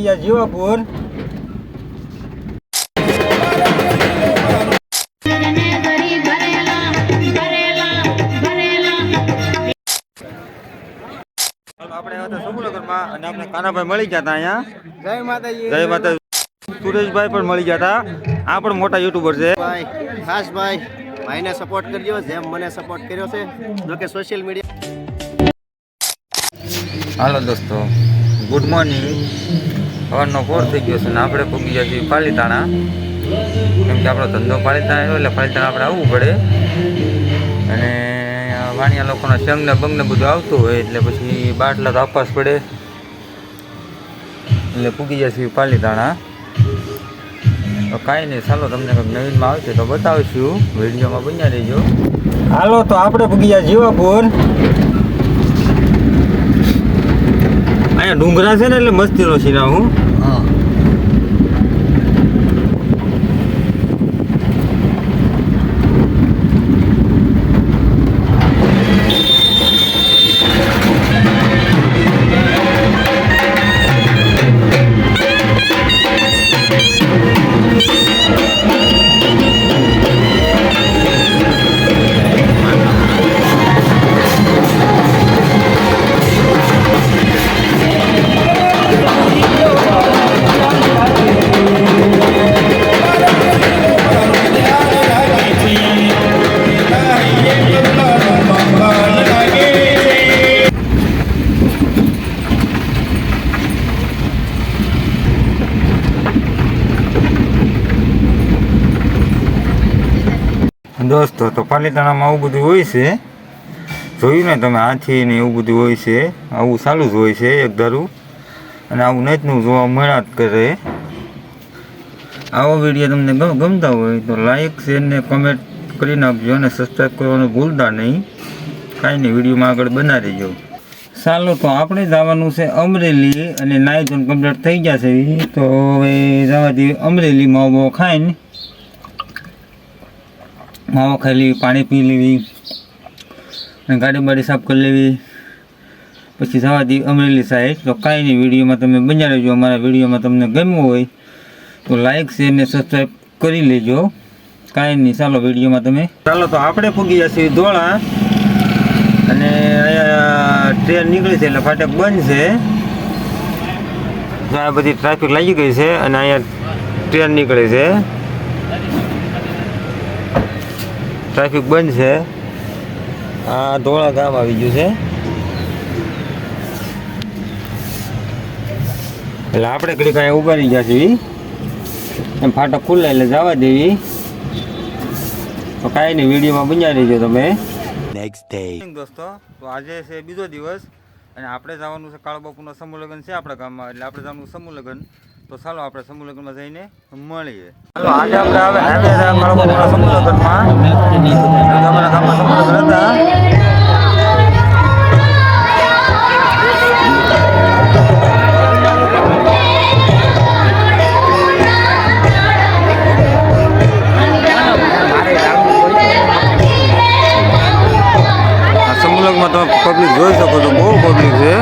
જીવાપુર આપણે સુરેશભાઈ પણ મળી ગયા હતા આ પણ મોટા યુટ્યુબર છે ખાસ ભાઈને સપોર્ટ કરજો જેમ મને સપોર્ટ કર્યો છે જો કે સોશિયલ મીડિયા. હાલો દોસ્તો, ગુડ મોર્નિંગ. સવારનો 4 થઈ ગયો છે ને આપણે પહોંચી ગયા છીએ પાલીતાણા, કેમ કે આપણો ધંધો પાલીતાણા આવ્યો એટલે પાલીતાણા આપણે આવવું પડે અને વાણિયા લોકોના સંગને બંગને બધું આવતું હોય એટલે પછી બાટલા તો આપવા જ પડે એટલે પૂગી ગયા છીએ પાલીતાણા. તો કાંઈ નહીં, ચાલો તમને કંઈક નવીનમાં આવશે તો બતાવીશું, વિડીયોમાં બન્યા રહીજો. હાલો તો આપણે પૂગી ગયા જીવાપુર. અહીંયા ડુંગરા છે ને એટલે મસ્તીનો સીના હું દોસ્તો. તો પાલીતાણામાં આવું બધું હોય છે, જોયું ને તમે, હાથી ને એવું બધું હોય છે, આવું ચાલુ જ હોય છે એક ધારું, અને આવું નચનું જોવા મળ્યા જ કરે. આવો વિડીયો તમને ગમતા હોય તો લાઈક શેર ને કમેન્ટ કરી નાખજો અને સબસ્ક્રાઈબ કરવાનું ભૂલતા નહીં. કાંઈ નહીં, વિડીયોમાં આગળ બના રહેજો. ચાલો તો આપણે જવાનું છે અમરેલી અને નાઈ ધોઈને કમ્પ્લીટ થઈ ગયા છે તો હવે જવા દઈએ અમરેલી. માવો ખાઈને માવો ખાઈ લેવી, પાણી પી લેવી અને ગાડી બાડી સાફ કરી લેવી, પછી જવા દઈએ અમરેલી સાઈડ. તો કાંઈ નહીં, વિડીયોમાં તમે બન્યા રહેજો. અમારા વિડીયોમાં તમને ગમ્યું હોય તો લાઈક શેર ને સબસ્ક્રાઈબ કરી લેજો. કાંઈ નહીં, ચાલો વિડીયોમાં તમે. ચાલો તો આપણે પૂગી ગયા છીએ ધોળા અને અહીંયા ટ્રેન નીકળી છે એટલે ફાટક બંધ છે. આ બધી ટ્રાફિક લાગી ગઈ છે અને અહીંયા ટ્રેન નીકળે છે, ટ્રાફિક બંધ છે. આ ધોળા ગામ આવી ગયું છે એટલે આપણે ઘડી કાંઈ ઉભારી ગયા છીએ એમ, ફાટક ખુલ્લે એટલે જવા દેવી. તો કાંઈ નહીં, વિડીયોમાં બન્યા રહીજો તમે. નેક્સ્ટ ડે દોસ્તો, તો આજે છે બીજો દિવસ અને આપણે જવાનું છે કાળબાપુનો સમૂહ લગ્ન છે આપણા ગામમાં, એટલે આપણે જવાનું સમૂહ લગ્ન. તો ચાલો આપણે સમૂહ લગ્નમાં જઈને મળીએ. ચાલો આજે આપણે હવે આવ્યા કાળબાપુના સમૂહ લગ્નમાં. અમારા ગામમાં સમૂહ લગ્ન હતા. સમૂહ લગ્નમાં તમે પબ્લિક જોઈ શકો છો, બહુ પબ્લિક છે.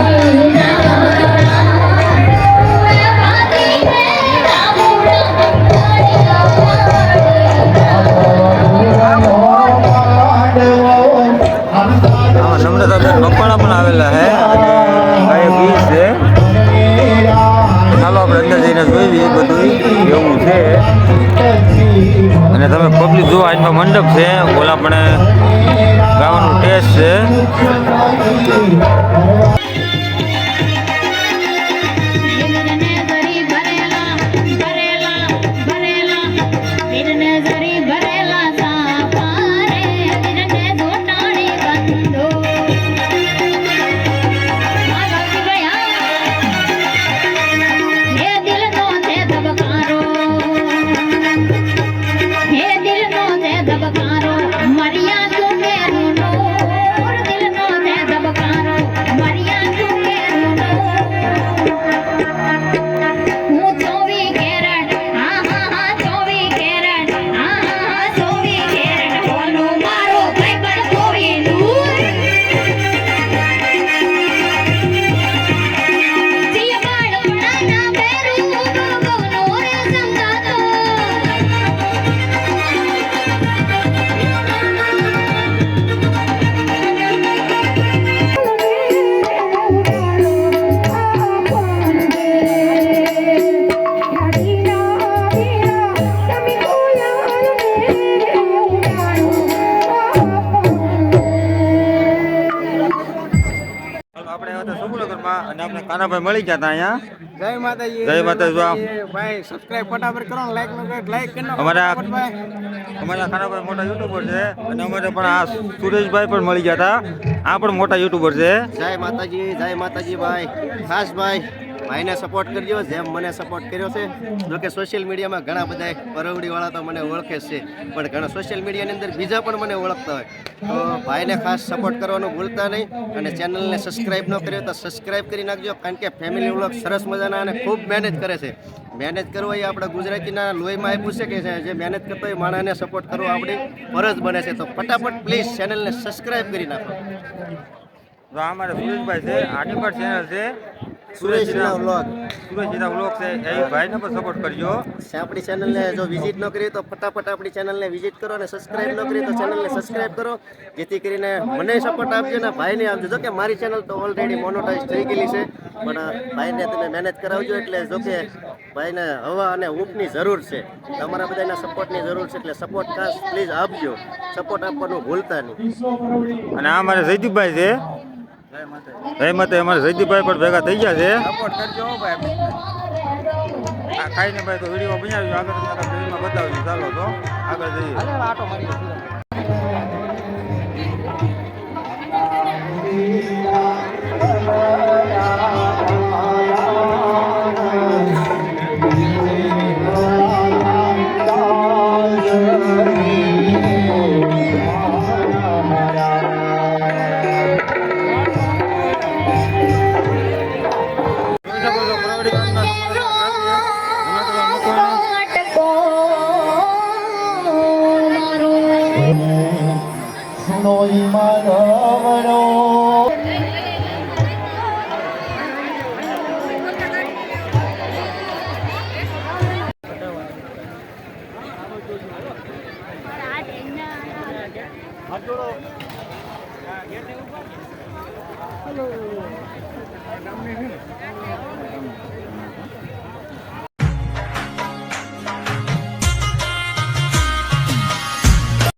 મકવાણા પણ આવેલા છે અને આ બીચ છે. ચાલો આપણે અંદર જઈને જોઈએ બધું એવું છે. અને તમે પબ્લિક જુઓ, આજમાં મંડપ છે, ઓલા પણ ગાવાનું ટેસ્ટ છે. Maria, કાનાભાઈ મળી ગયા હતા અહીંયા. જય માતાજી. જય માતાજી. ભાઈ સબસ્ક્રાઇબ ફટાફટ કરો, લાઈક નો લાઈક કરી નાખો. અમારા ભાઈ અમારા ખાનાભાઈ મોટા યુટ્યુબર છે અને અમારે પણ આ સુરેશભાઈ પણ મળી ગયા હતા. આ પણ મોટા યુટ્યુબર છે. જય માતાજી ભાઈ. ખાસ ભાઈ ભાઈને સપોર્ટ કરજો જેમ મને સપોર્ટ કર્યો છે. જોકે સોશિયલ મીડિયામાં ઘણા બધા પરવડીવાળા તો મને ઓળખે જ છે, પણ ઘણા સોશિયલ મીડિયાની અંદર બીજા પણ મને ઓળખતા હોય. તો ભાઈને ખાસ સપોર્ટ કરવાનું ભૂલતા નહીં અને ચેનલને સબસ્ક્રાઇબ ન કર્યો તો સબસ્ક્રાઇબ કરી નાખજો, કારણ કે ફેમિલી વ્લોગ સરસ મજાના અને ખૂબ મહેનત કરે છે. મહેનત કરવો એ આપણા ગુજરાતીના લોહીમાં આપ્યું છે કે જે મહેનત કરતો હોય માણસને સપોર્ટ કરવો આપણી ફરજ બને છે. તો ફટાફટ પ્લીઝ ચેનલને સબસ્ક્રાઇબ કરી નાખો. તો આ અમારે સુરેશભાઈ છે, આની પણ ચેનલ છે સુરેશના વ્લોગ. સુરેશજીના વ્લોગ છે, એ ભાઈને પણ સપોર્ટ કરજો. આપણી ચેનલને જો વિઝિટ ન કરી તો ફટાફટ આપણી ચેનલને વિઝિટ કરો અને સબસ્ક્રાઇબ ન કરી તો ચેનલને સબસ્ક્રાઇબ કરો, જેથી કરીને મને સપોર્ટ આપજો ને ભાઈને આપજો. જો કે મારી ચેનલ તો ઓલરેડી મોનોટાઈઝ થઈ ગયેલી છે, પણ ભાઈને તમે મહેનત કરાવજો. એટલે જો કે ભાઈને હવા અને ઊંટની જરૂર છે, તમારા બધાના સપોર્ટની જરૂર છે, એટલે સપોર્ટ ખાસ પ્લીઝ આપજો. સપોર્ટ આપવાનું ભૂલતા નહીં. અને આ અમારે જયદીપભાઈ છે. જય માતા. અમારે જયદીપભાઈ પણ ભેગા થઈ ગયા છે. સપોર્ટ કરજો ભાઈ. આ ખાઈને ભાઈ તો વિડીયો બનાવ્યો, આગળ તમારા વિડીયોમાં બતાવ્યું. ચાલો તો આગળ જઈએ. આટો મારી.